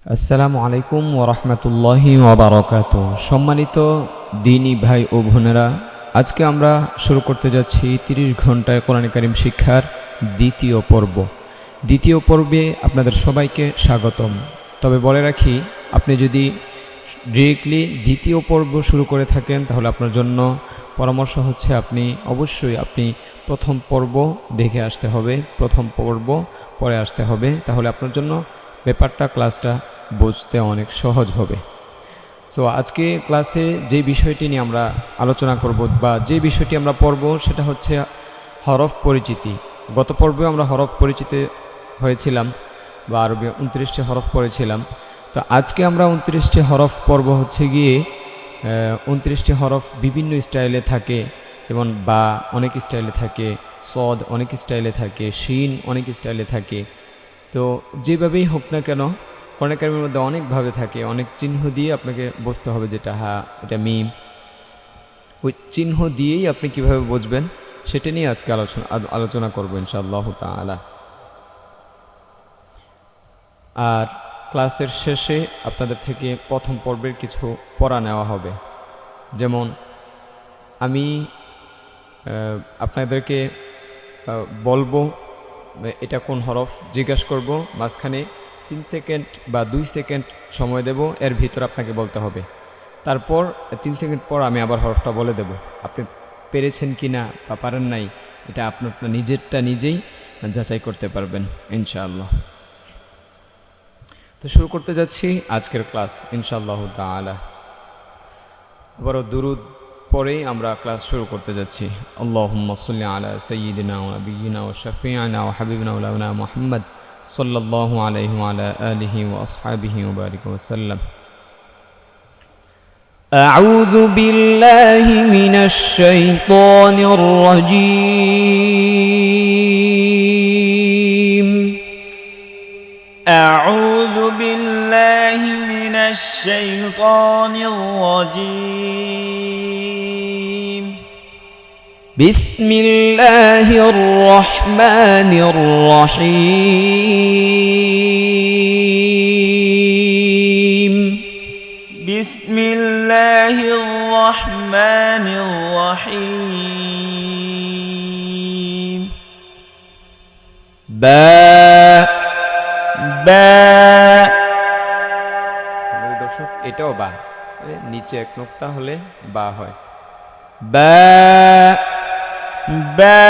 আসসালামু আলাইকুম ওরহমতুল্লাহি ওয়াবারাকাতুহু। সম্মানিত দিনী ভাই ও বোনেরা, আজকে আমরা শুরু করতে যাচ্ছি 30 ঘন্টায় কোরআন কারীম শিক্ষার দ্বিতীয় পর্ব। দ্বিতীয় পর্বে আপনাদের সবাইকে স্বাগতম। তবে বলে রাখি, আপনি যদি ডিরেক্টলি দ্বিতীয় পর্ব শুরু করে থাকেন তাহলে আপনার জন্য পরামর্শ হচ্ছে আপনি প্রথম পর্ব দেখে আসতে হবে, প্রথম পর্ব পরে আসতে হবে। তাহলে আপনার জন্য ক্লাসটা বুঝতে অনেক সহজ হবে। সো আজকে ক্লাসে যে বিষয়টি নিয়ে আমরা আলোচনা করব বা যে বিষয়টি আমরা পড়ব সেটা হচ্ছে হরফ পরিচিতি। গত পর্বে আমরা হরফ পরিচিতি হয়েছিলাম বা আরবি 29টি হরফ পড়েছিলাম। তো আজকে আমরা 29টি হরফ পড়ব। হচ্ছে গিয়ে 29টি হরফ বিভিন্ন স্টাইলে থাকে, যেমন বা অনেক স্টাইলে থাকে, সদ অনেক স্টাইলে থাকে, শিন অনেক স্টাইলে থাকে। তো যেভাবেই হোক না কেন, কোরআন কারীমের মধ্যে অনেকভাবে থাকে, অনেক চিহ্ন দিয়ে আপনাকে বুঝতে হবে যেটা এটা মিম। ওই চিহ্ন দিয়েই আপনি কিভাবে বুঝবেন সেটা নিয়ে আজকে আলোচনা করবো ইনশাআল্লাহ তাআলা। আর ক্লাসের শেষে আপনাদের থেকে প্রথম পর্বের কিছু পড়া নেওয়া হবে। যেমন আমি আপনাদেরকে বলবো এটা কোন হরফ, জিজ্ঞাসা করব, মাঝখানে 3 সেকেন্ড বা 2 সেকেন্ড সময় দেব, এর ভিতর আপনাকে বলতে হবে। তারপর 3 সেকেন্ড পর আমি আবার হরফটা বলে দেব। আপনি পেরেছেন কি না বা পারেন নাই, এটা আপনার নিজেরটা নিজেই যাচাই করতে পারবেন ইনশাআল্লাহ। তো শুরু করতে যাচ্ছি আজকের ক্লাস ইনশাআল্লাহ তাআলা। আবারও দুরুদ পরেই আমরা ক্লাস শুরু করতে যাচ্ছি। আল্লাহুম্মা সাল্লি আলা সাইয়্যিদিনা ওয়া নাবিয়্যিনা ওয়া শাফিঈনা ওয়া হাবিবিনা ওয়া লানা মুহাম্মদ সাল্লাল্লাহু আলাইহি ওয়া আলা আলিহি ওয়া আসহাবিহি ওয়া বারিক ওয়া সাল্লাম। আউযু বিল্লাহি মিনাশ শাইতানির রাজীম। আউযু বিল্লাহি মিনাশ শাইতানির রাজীম। বিসমিল্লাহির রহমানির রহিম। বিসমিল্লাহির রহমানির রহিম। বা দর্শক, এটাও বা, নিচে এক নোক্তা হলে বা হয়। বা বা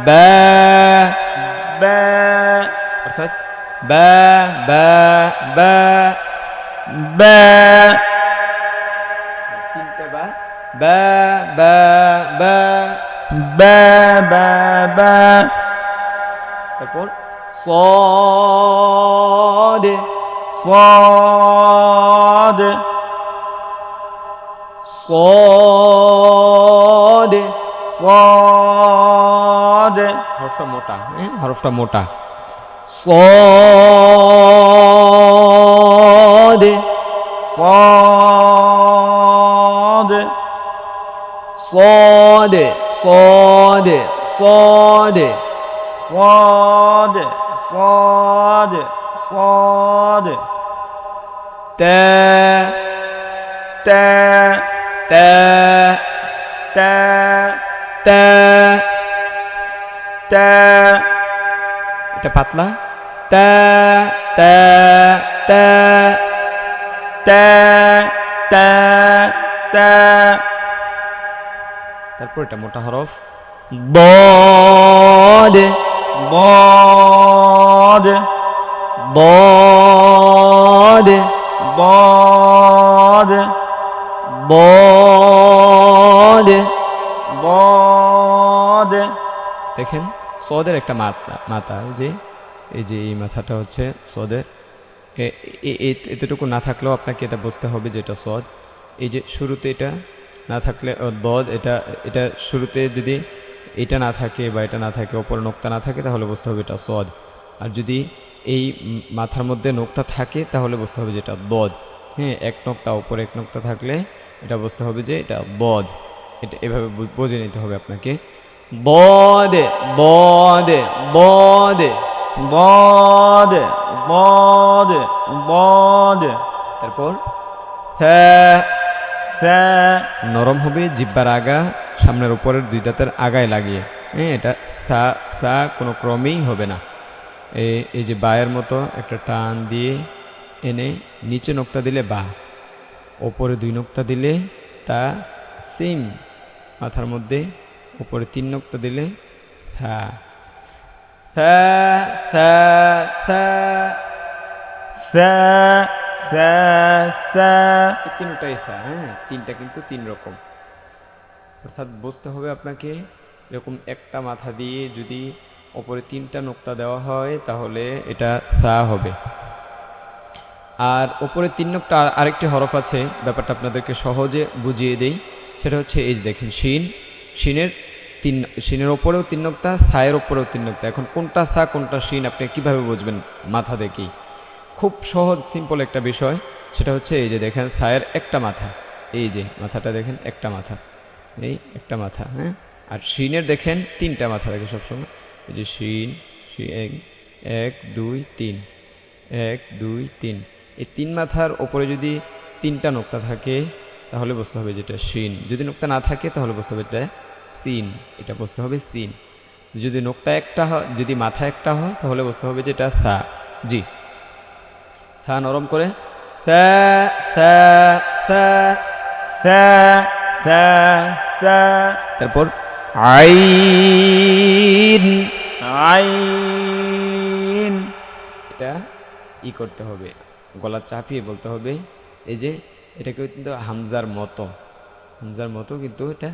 বা বা অর্থাৎ বা বা বা বা তিনটা বা, বা বা বা বা বা বা। তারপর صاد صاد صاد صاد হরফটা মোটা, হরফটা মোটা। صاد صاد صاد صاد صاد صاد صاد صاد تا تا تا تا تا تا এটা পাতলা, তা তা তা تا تا تا। তারপর এটা মোটা হরফ ضاد ضاد ضاد ضاد ضاد। ضاد। দেখেন সদের একটা মাথা, এই যে এই মাথাটা হচ্ছে সদের। এতটুকু না থাকলেও আপনাকে এটা বুঝতে হবে যে এটা সদ। এই যে শুরুতে এটা না থাকলে দদ, এটা শুরুতে যদি এটা না থাকে বা এটা না থাকে, ওপরে নোক্তা না থাকে, তাহলে বুঝতে হবে এটা সদ। আর যদি এই মাথার মধ্যে নোক্তা থাকে তাহলে বুঝতে হবে যে এটা দদ। হ্যাঁ, এক নোক্তা ওপরে এক নোক্তা থাকলে এটা বুঝতে হবে যে এটা দদ। এটা এভাবে বুঝে নিতে হবে আপনাকে। দদ দদ দদ ضاد ضاد ضاد তারপর ثاء ثاء নরম হবে জিহ্বার আগা সামনের উপরের দুই দাঁতের আগায় লাগিয়ে। হ্যাঁ, এটা সা সা কোনো ক্রমেই হবে না। এই যে বায়ের মতো একটা টান দিয়ে এনে নিচে নোক্তা দিলে বা, ওপরে দুই নোক্তা দিলে তা, সিম মাথার মধ্যে উপরে তিন নোক্তা দিলে থা থা থা থা ثاء ثاء ثاء এই তিনটাই থা। হ্যাঁ, তিনটা কিন্তু তিন রকম, অর্থাৎ বুঝতে হবে আপনাকে এরকম একটা মাথা দিয়ে যদি ওপরে তিনটা নোক্তা দেওয়া হয় তাহলে এটা সা হবে। আর ওপরে তিন নোক্তা আরেকটি হরফ আছে, ব্যাপারটা আপনাদেরকে সহজে বুঝিয়ে দেই। সেটা হচ্ছে এই যে দেখেন শিন, শিনের ওপরেও তিন নোক্তা, সায়ের ওপরেও তিন নোক্তা। এখন কোনটা সা কোনটা শিন আপনি কিভাবে বুঝবেন? মাথা দেখেই। খুব সহজ সিম্পল একটা বিষয়, সেটা হচ্ছে এই যে দেখেন সায়ের একটা মাথা, এই যে মাথাটা দেখেন একটা মাথা, এই একটা মাথা। হ্যাঁ, আর শিনের দেখেন তিনটা মাথা থাকে সবসময়। এই যে শিন, এক দুই তিন, এক দুই তিন, এই তিন মাথার ওপরে যদি তিনটা নোক্তা থাকে তাহলে বুঝতে হবে যেটা শিন। যদি নোক্তা না থাকে তাহলে বুঝতে হবে এটা সিন, এটা বুঝতে হবে সিন। যদি নোক্তা একটা হয়, যদি মাথা একটা হয় তাহলে বুঝতে হবে যেটা সা। জি, সা নরম করে সা সা সা। ثاء ثاء ثاء তারপর আইন, عين এটা করতে হবে, গলা চাপিয়ে বলতে হবে। এই যে এটা কিন্তু হামজার মতো, হামজার মতো কিন্তু এটা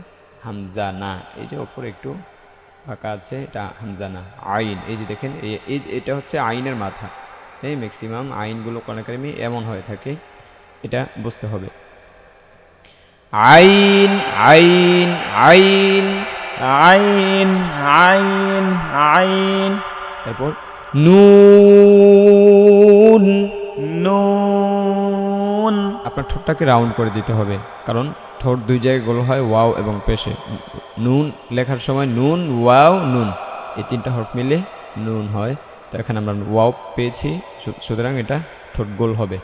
হামজা না। এই যে ওপরে একটু ফাঁকা আছে, এটা হামজা না, আইন। এই যে দেখেন এটা হচ্ছে আইনের মাথা। এই ম্যাক্সিমাম আইনগুলো কোরআনে এমন হয়ে থাকে, এটা বুঝতে হবে। আইন আইন আইন, عين عين عين তারপর নুন। نون আপনার ঠোঁটটাকে রাউন্ড করে দিতে হবে, কারণ ঠোঁট দুই জায়গায় গোল হয়, ওয়াও এবং পেশে। নুন লেখার সময় নুন ওয়াও নুন, এই তিনটা হরফ মিলে নুন হয়। তো এখানে আমরা ওয়াও পেয়েছি, সুতরাং এটা ঠোঁট গোল হবে।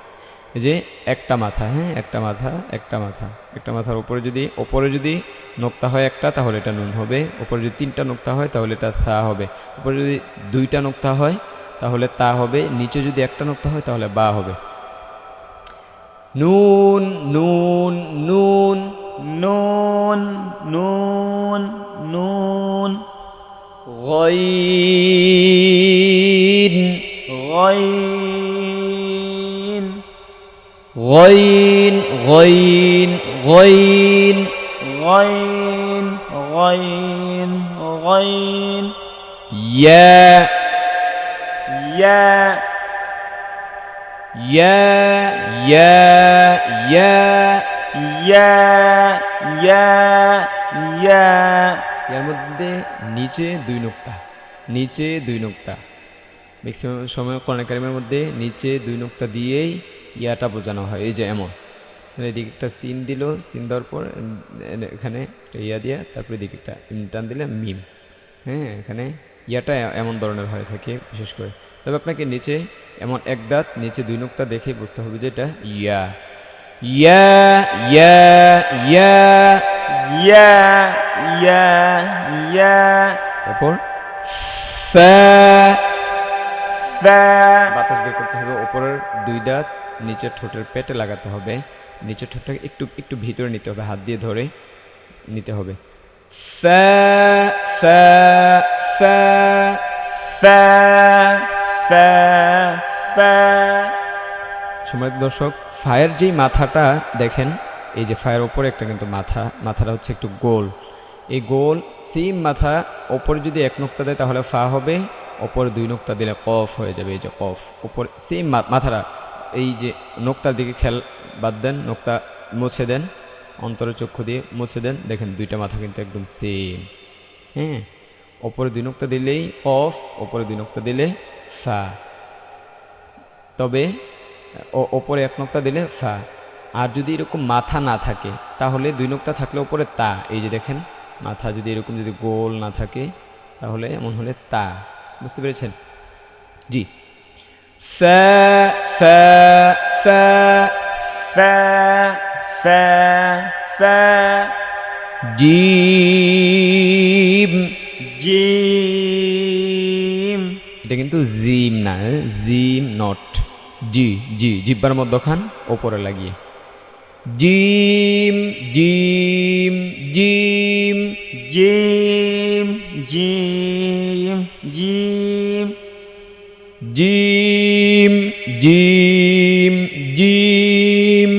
এই যে একটা মাথা, হ্যাঁ একটা মাথা, একটা মাথা, একটা মাথার ওপরে যদি নোক্তা হয় একটা তাহলে এটা নুন হবে, ওপরে যদি তিনটা নোক্তা হয় তাহলে এটা সা হবে, উপরে যদি দুইটা নোক্তা হয় তাহলে তা হবে, নিচে যদি একটা নোক্তা হয় তাহলে বা হবে। নুন নুন নুন, نون نون نون গয়িন غين গয়িন গয়িন গয়িন, غين غين غين ইয়া يا ইয়া ইয়া ইয়া, يا يا يا এর মধ্যে নিচে দুই নোক্তা, নিচে দুই নোক্তা। ম্যাক্সিমাম সময় কোরআন কারিমের মধ্যে নিচে দুই নোক্তা দিয়েই ইয়াটা বোঝানো হয়। এই যে এমন, এদিকে একটা সিন দিল, সিন দেওয়ার পর এখানে একটা ইয়া দিয়া, তারপরে এদিকে একটা টান দিলে মিম। হ্যাঁ, এখানে ইয়াটা এমন ধরনের হয়ে থাকে বিশেষ করে। তবে আপনাকে নিচে এমন এক দাঁত নিচে দুই নোক্তা দেখে বুঝতে হবে যে এটা ইয়া। ইয়া ইয়া ইয়া, يا يا يا তারপর ফা, فا বাতাস বের করতে হবে। উপরের দুই দাঁত নিচের ঠোঁটের পেটে লাগাতে হবে, নিচের ঠোঁটটাকে একটু একটু ভিতরে নিতে হবে, হাত দিয়ে ধরে নিতে হবে। ফা ফা ফা, فا فا فا সম্মানিত দর্শক, ফায়ের যেই মাথাটা দেখেন, এই যে ফায়ের ওপরে একটা কিন্তু মাথাটা হচ্ছে একটু গোল। এই গোল সেম মাথা ওপরে যদি এক নোক্তা দেয় তাহলে ফা হবে, ওপরে দুই নোক্তা দিলে কফ হয়ে যাবে। এই যে কফ, ওপরে সেম মাথাটা, এই যে নোক্তার দিকে খেয়াল বাদ দেন, নোক্তা মুছে দেন, অন্তরের চক্ষু দিয়ে মুছে দেন, দেখেন দুইটা মাথা কিন্তু একদম সেম। হ্যাঁ, ওপরে দুই নোক্তা দিলেই কফ, ওপরে দুই নোক্তা দিলে ফা। তবে ওপরে এক নোক্তা দিলে ফা। আর যদি এরকম মাথা না থাকে তাহলে দুই নোক্তা থাকলে ওপরে তা। এই যে দেখেন মাথা যদি এরকম যদি গোল না থাকে তাহলে এমন হলে তা। বুঝতে পেরেছেন? জি ফা ফা ফা fa fa fa gym jim এটা কিন্তু জিম না, জিম নট, জি জি জিব্বার মধ্যখান ওপরে লাগিয়ে জিম জিম জিম jim jim jim জিম জিম জিম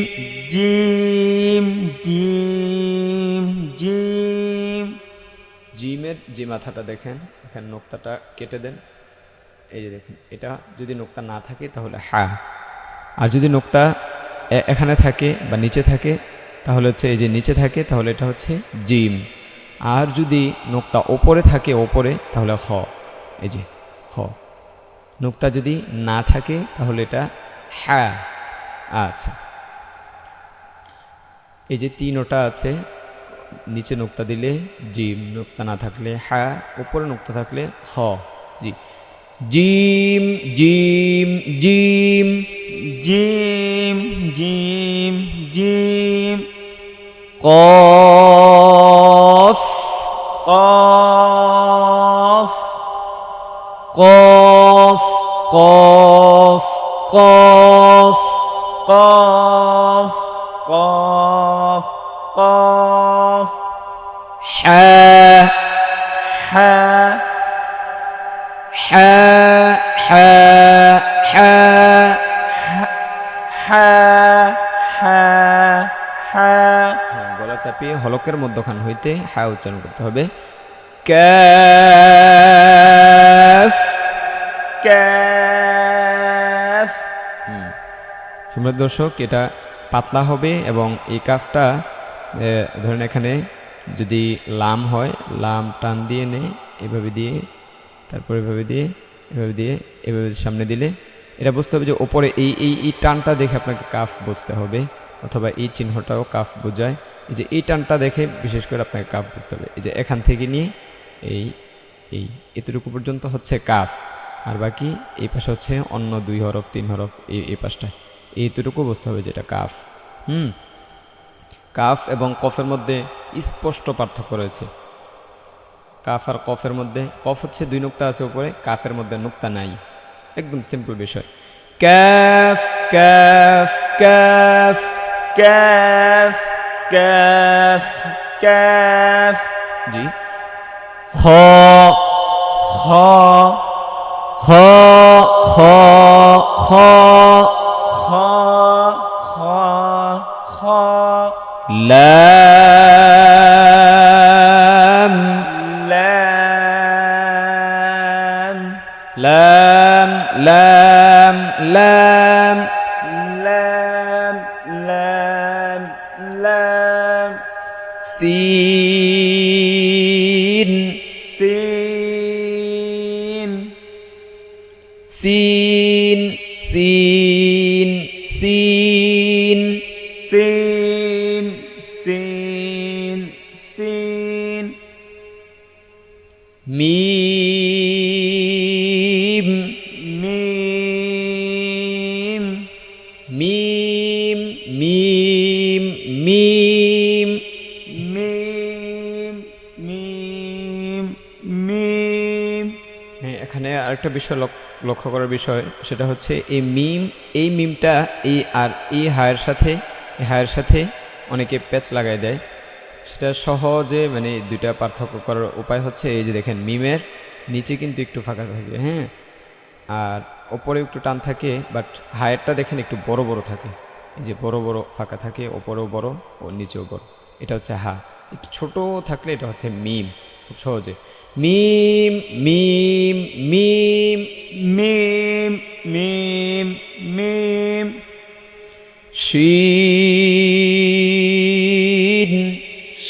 jim jim jim জিমের যে মাথাটা দেখেন এখানে নোক্তাটা কেটে দেন, এই যে দেখেন এটা যদি নোক্তা না থাকে তাহলে হা, আর যদি নোক্তা এখানে থাকে বা নিচে থাকে তাহলে হচ্ছে এই যে নিচে থাকে তাহলে এটা হচ্ছে জিম, আর যদি নোক্তা ওপরে থাকে ওপরে তাহলে খ, এই যে খ, নোক্তা যদি না থাকে তাহলে এটা হ্যাঁ। আচ্ছা, এই যে তিনোটা আছে, নিচে নোক্তা দিলে জিম, নোক্তা না থাকলে হ্যাঁ, উপরে নোক্তা থাকলে খ। জি জিম জিম জিম jim jim jim কফ qaf কফ কফ কফ qaf qaf qaf হ্যাঁ ha হ্যাঁ হ্যাঁ হ্যাঁ ha ha ha গলা চাপিয়ে হলকের মধ্যখান হইতে হ্যাঁ উচ্চারণ করতে হবে। ক্যাফ kaf সম্মানিত দর্শক, এটা পাতলা হবে এবং এই কাফটা ধরেন এখানে যদি লাম হয়, লাম টান দিয়ে নে এভাবে দিয়ে, তারপর এভাবে দিয়ে, এভাবে দিয়ে, এভাবে সামনে দিলে এটা বুঝতে হবে যে ওপরে এই এই এই টানটা দেখে আপনাকে কাফ বুঝতে হবে, অথবা এই চিহ্নটাও কাফ বোঝায়। এই যে এই টানটা দেখে বিশেষ করে আপনাকে কাফ বুঝতে হবে। এই যে এখান থেকে নিয়ে এই এই এতটুকু পর্যন্ত হচ্ছে কাফ, আর বাকি এই পাশে হচ্ছে অন্য 2 হরফ 3 হরফ, এই পাশটা এইটুকু বুঝতে হবে যেটা কাফ। কাফ এবং কফের মধ্যে স্পষ্ট পার্থক্য রয়েছে। কাফ আর কফের মধ্যে, কফ হচ্ছে 2 নুক্তা আছে উপরে, কাফের মধ্যে নুক্তা নাই, একদম সিম্পল বিষয়। Cafe cafe cafe kaf kaf kaf জি খ kha খ খ খ kha kha kha লাম lam লাম লাম লাম lam lam lam সিন sin সিন সিন সিন sin sin sin মিম mim মিম মিম মিম mim mim mim হ্যাঁ, এখানে আরেকটা বিষয় লক্ষ্য করার বিষয়, সেটা হচ্ছে এই মিমটা এই আর এই হায়ের সাথে অনেকে প্যাচ লাগাই দেয়। সেটা সহজে মানে দুইটা পার্থক্য করার উপায় হচ্ছে এই যে দেখেন মিমের নিচে কিন্তু একটু ফাঁকা থাকে, হ্যাঁ, আর ওপরে একটু টান থাকে, বাট হায়েরটা দেখেন একটু বড় বড় থাকে, এই যে বড় বড় ফাঁকা থাকে, ওপরেও বড় ও নিচেও বড়, এটা হচ্ছে হা। একটু ছোট থাকলে এটা হচ্ছে মিম, খুব সহজে মিম মিম মিম mim mim mim শিন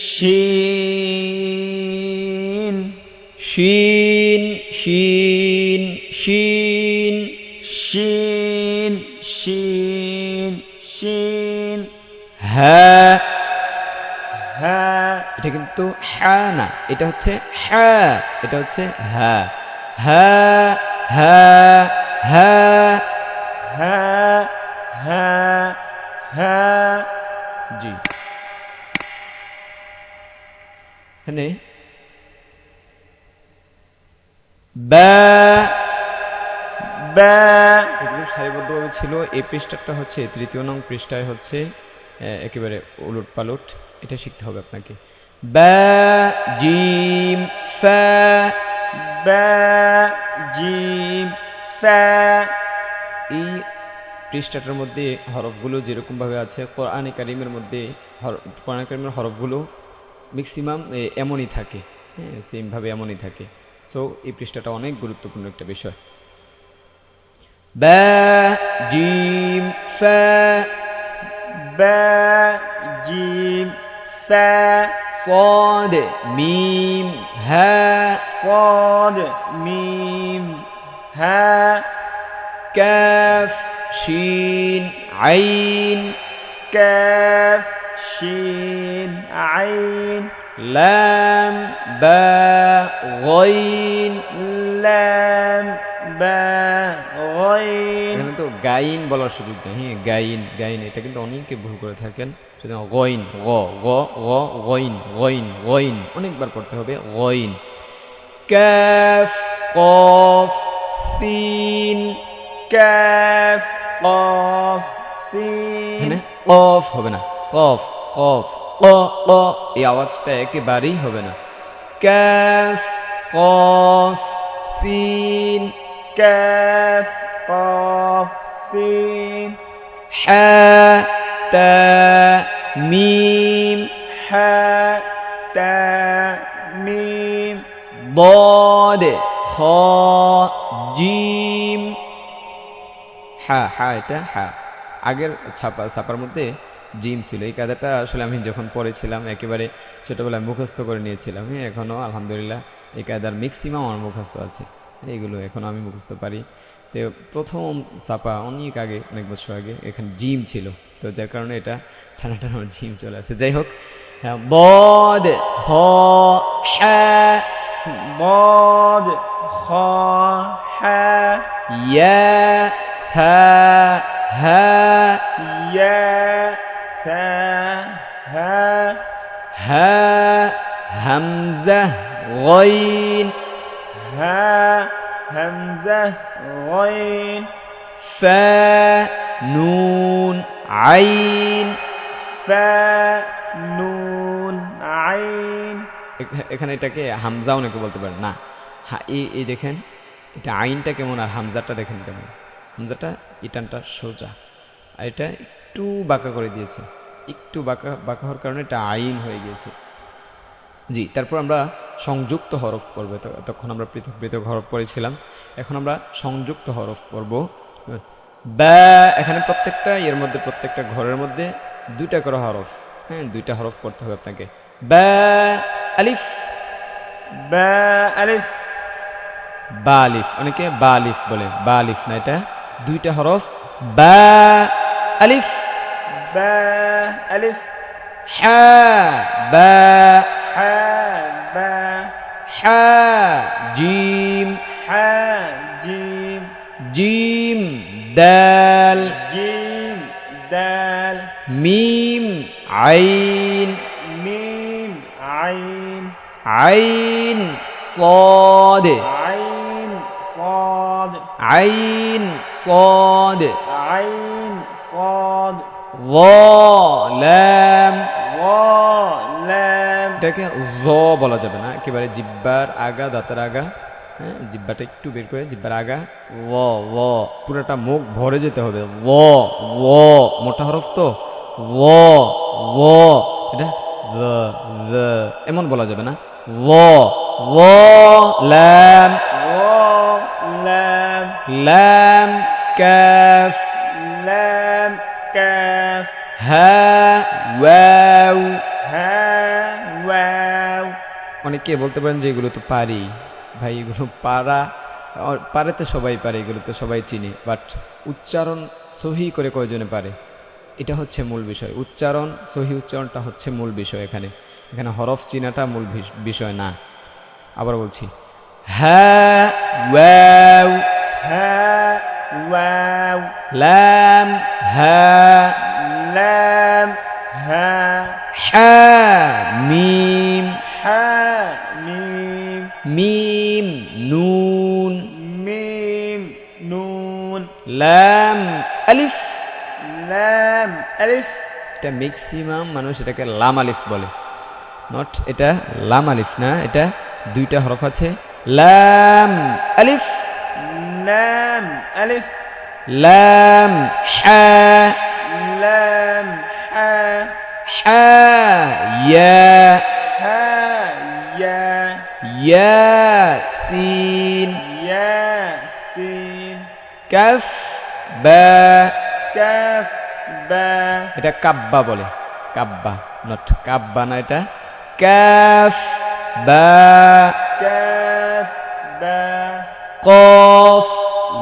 shin শিন শিন শিন shin shin shin হ্যাঁ, ha এটা কিন্তু হ্যাঁ না, এটা হচ্ছে হ্যাঁ, এটা হচ্ছে হ্যাঁ হ্যাঁ হ্যাঁ হ্যাঁ হ্যাঁ হ্যাঁ হ্যাঁ জি এখানে বা বা এগুলো সারিবদ্ধভাবে ছিল। এই পৃষ্ঠাটা হচ্ছে ৩য় নং পৃষ্ঠায় হচ্ছে একেবারে উলট পালট, এটা শিখতে হবে আপনাকে। বা জিম ফা বা জিম ফা এই পৃষ্ঠাটার মধ্যে হরফগুলো যেরকমভাবে আছে কোরআনে কারিমের মধ্যে কোরআনে কারিমের হরফগুলো ম্যাক্সিমাম এমনই থাকে, হ্যাঁ সেমভাবে এমনই থাকে। সো এই পৃষ্ঠাটা অনেক গুরুত্বপূর্ণ একটা বিষয়। বা জিম ফা বা জিম ফা صاد ميم ها صاد ميم ها كاف شين عين كاف شين عين لام باء غين لام با غين এখানে তো গাইন বলার সুযোগ নেই। হ্যাঁ গাইন গাইন এটা কিন্তু অনেকে ভুল করে থাকেন। সেটা গইন গ গ গ গইন গইন গইন অনেকবার পড়তে হবে গইন। কাফ কফ সিন كاف قاف سين এখানে কফ হবে না, কফ কফ ক ক এই আওয়াজটা একেবারেই হবে না। কাফ কফ সিন كاف قاف سين হা তা মিম حاء تا ميم ضاد خ জিম হ্যাঁ এটা হ্যাঁ আগের ছাপার মধ্যে জিম ছিল। এই কায়দাটা আসলে আমি যখন পড়েছিলাম একেবারে ছোটোবেলায় মুখস্থ করে নিয়েছিলাম। হ্যাঁ এখনও আলহামদুলিল্লাহ এই কায়দার ম্যাক্সিমাম আমার মুখস্থ আছে, এগুলো এখনও আমি মুখস্থ পারি। তো প্রথম ছাপা অনেক আগে, অনেক বছর আগে এখানে জিম ছিল, তো যার কারণে এটা ঠান্ডা ঠান্ডা জিম চলে আসে। যাই হোক ضاد خ হা ضاد خا حا ইয়া হা হা يا ثا ها হা হামজা গইন ها همزة غين ফা নুন আইন فا نون عين এখানে এটাকে হামজাও নাকি বলতে পারেন না। এই দেখেন এটা আইনটা কেমন আর হামজাটা দেখেন কেমন। হামজাটা ইটানটা সোজা আর এটা একটু বাঁকা করে দিয়েছে, একটু বাঁকা বাঁকা হওয়ার কারণে এটা আইন হয়ে গিয়েছে। জি তারপর আমরা সংযুক্ত হরফ পড়ব। তখন আমরা পৃথক পৃথক হরফ পড়েছিলাম, এখন আমরা সংযুক্ত হরফ পড়ব। বা এখানে প্রত্যেকটা এর মধ্যে প্রত্যেকটা ঘরের মধ্যে দুইটা করে হরফ, হ্যাঁ দুইটা হরফ পড়তে হবে আপনাকে। বা আলিফ با ألف বা আলিফ, অনেকে বা আলিফ বলে, বা আলিফ না, এটা দুইটা হরফ। বা আলিফ با ألف হা বা حا با হা জিম حا جيم জিম দাল جيم دال মিম আইন ميم عين আইন صاد عين صاد আইন صاد عين صاد লাম وا لام এটাকে জ বলা যাবে না, একেবারে জিব্বার আগা দাঁতের আগা, হ্যাঁ জিব্বাটা একটু বের করে জিব্বার আগা ও পুরোটা মুখ ভরে যেতে হবে। ও মোটা হরফ তো ও এটা এমন বলা যাবে না। ও লাম وا لام লাম কাফ لام كاف হা ওয়াও। ها واو অনেকে বলতে পারেন যে এগুলো তো পারি, ভাই এগুলো পারে তো সবাই পারে, এগুলো তো সবাই চিনি, বাট উচ্চারণ সহি করে কয়জনে পারে, এটা হচ্ছে মূল বিষয়। উচ্চারণ সহি উচ্চারণটা হচ্ছে মূল বিষয়। এখানে হরফ চিনাটা মূল বিষয় না। আবার বলছি হা ওয়াও ها واو লাম হা لام ها হা মিম حاميم মিম নুন ميم نون লাম আলিফ। لام ألف এটা ম্যাক্সিমাম মানুষ এটাকে লাম আলিফ বলে, নট এটা লাম আলিফ না, এটা দুইটা হরফ আছে, লাম আলিফ لام ألف লাম হা لام حا হা ইয়া ها يا ইয়া সিন ياسين কাফ বা। كاف با এটা কাব্বা বলে, কাব্বা নট কাব্বা না, এটা কাফ বা كاف با কফ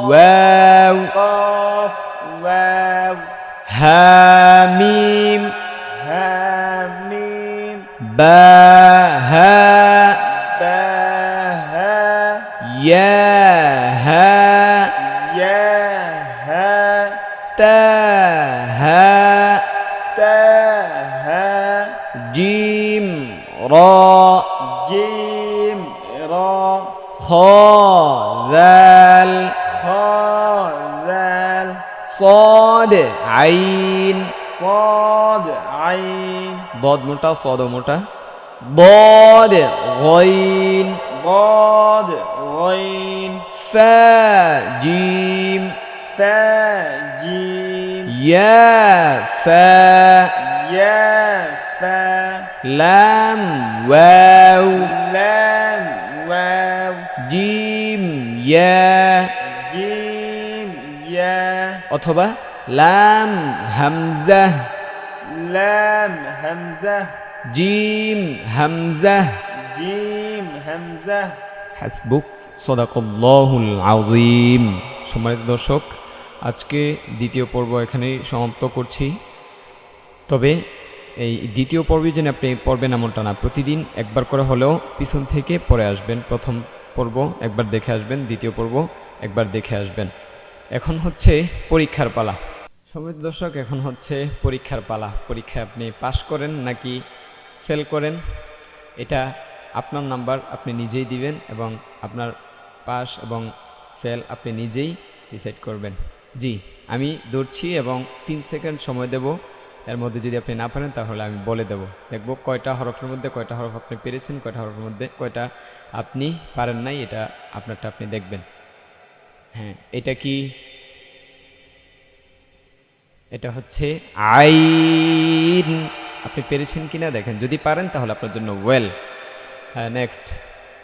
ওয়াও قاف واو হামিম حاميم বা হা با ها ইয়া হা يا ها তা হা تا ها জিম র جيم را খ দাল خا ذال صاد عين صاد عين ضاد মোটা صاد মোটা ضاد غين ضاد غين فا جيم فا جيم يا فا يا فا لام واو لام واو جيم يا جيم يا অথবা লাম হামজা لام همزة জিম হামজা جيم همزة হাসবুক সাদাকাল্লাহুল আযীম। সম্মানিত দর্শক, আজকে দ্বিতীয় পর্ব এখানেই সমাপ্ত করছি। তবে এই দ্বিতীয় পর্বে যেন আপনি পড়বেন এমনটা না, প্রতিদিন একবার করে হলেও পিছন থেকে পড়ে আসবেন। প্রথম পর্ব একবার দেখে আসবেন, দ্বিতীয় পর্ব একবার দেখে আসবেন। এখন হচ্ছে পরীক্ষার পালা। সম্মানিত দর্শক, এখন হচ্ছে পরীক্ষার পালা। পরীক্ষায় আপনি পাস করেন নাকি ফেল করেন, এটা আপনার নাম্বার আপনি নিজেই দিবেন এবং আপনার পাস এবং ফেল আপনি নিজেই ডিসাইড করবেন। জি, আমি ধরছি এবং 3 সেকেন্ড সময় দেব। এর মধ্যে যদি আপনি না পারেন তাহলে আমি বলে দেব, দেখব কয়টা হরফের মধ্যে কয়টা হরফ আপনি পেরেছেন, কয়টা হরফের মধ্যে কয়টা আপনি পারেন নাই, এটা আপনারটা আপনি দেখবেন। হ্যাঁ, এটা কি? এটা হচ্ছে আইন। আপনি পেরেছেন কিনা দেখেন, যদি পারেন তাহলে আপনার জন্য ওয়েল। হ্যাঁ, নেক্সট,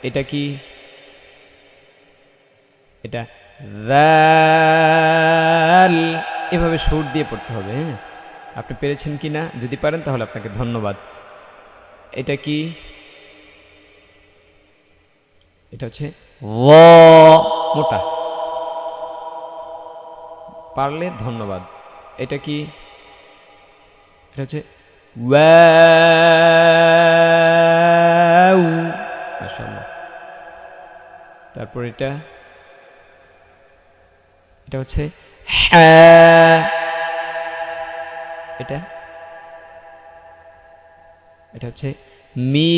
এটা কি? এটা রাল। এভাবে সুর দিয়ে পড়তে হবে। হ্যাঁ, আপনি পেরেছেন কিনা, যদি পারেন তাহলে আপনাকে ধন্যবাদ। এটা কি? এটা হচ্ছে ল, মোটা। পারলে ধন্যবাদ। এটা কি? এটা হচ্ছে ওয়াও, মাশাআল্লাহ। তারপর এটা হচ্ছে হ্যাঁ। এটা হচ্ছে মিম।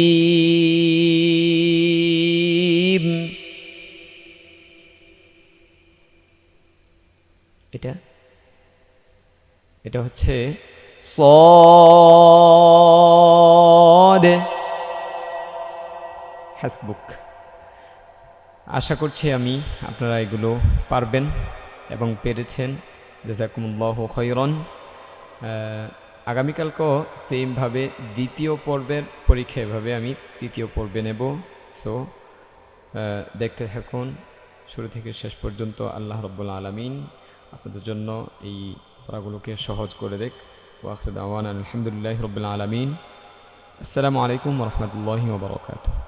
এটা হচ্ছে صاد। হাসবুক। আশা করছি আমি আপনারা এগুলো পারবেন এবং পেরেছেন। জাযাকুমুল্লাহু খাইরান। আগামীকালকেও সেমভাবে দ্বিতীয় পর্বের পরীক্ষা এভাবে আমি তৃতীয় পর্বে নেব। সো দেখতে থাকুন শুরু থেকে শেষ পর্যন্ত। আল্লাহ রাব্বুল আলামিন আপনাদের জন্য এই পড়াগুলোকে সহজ করে দেখ। ওয়া আখিরু দাওয়ানা আলহামদুলিল্লাহি রাব্বিল আলামিন। আসসালামু আলাইকুম ওয়া রাহমাতুল্লাহি ওয়া বারাকাতুহু।